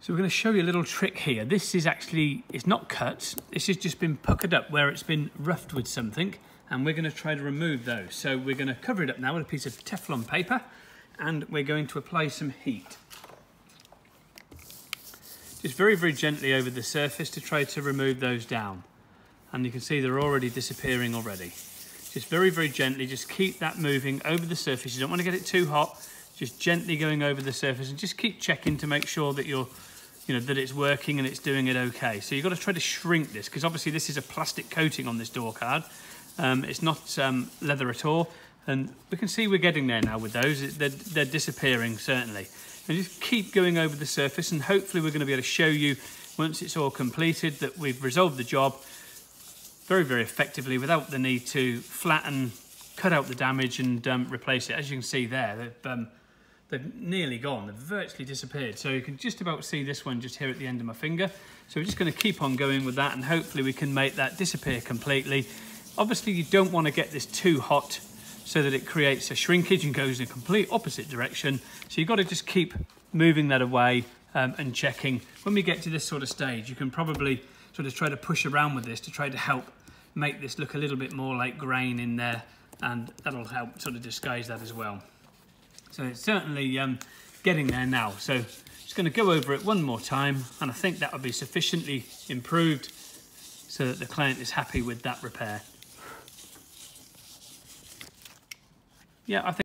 So we're going to show you a little trick here. This is actually, it's not cut, this has just been puckered up where it's been roughed with something, and we're going to try to remove those. So we're going to cover it up now with a piece of Teflon paper, and we're going to apply some heat. Just very, very gently over the surface to try to remove those down. And you can see they're already disappearing already. Just very, very gently, just keep that moving over the surface. You don't want to get it too hot, just gently going over the surface, and just keep checking to make sure that that it's working and it's doing it okay. So you've got to try to shrink this, because obviously this is a plastic coating on this door card. It's not leather at all. And we can see we're getting there now with those. They're disappearing, certainly. And just keep going over the surface, and hopefully we're going to be able to show you, once it's all completed, that we've resolved the job very, very effectively without the need to flatten, cut out the damage and replace it. As you can see there, they've nearly gone. They've virtually disappeared. So you can just about see this one just here at the end of my finger. So we're just going to keep on going with that, and hopefully we can make that disappear completely. Obviously you don't want to get this too hot so that it creates a shrinkage and goes in a complete opposite direction. So you've got to just keep moving that away and checking. When we get to this sort of stage, you can probably sort of try to push around with this to try to help make this look a little bit more like grain in there, and that'll help sort of disguise that as well. So it's certainly getting there now. So just going to go over it one more time, and I think that will be sufficiently improved so that the client is happy with that repair. Yeah, I think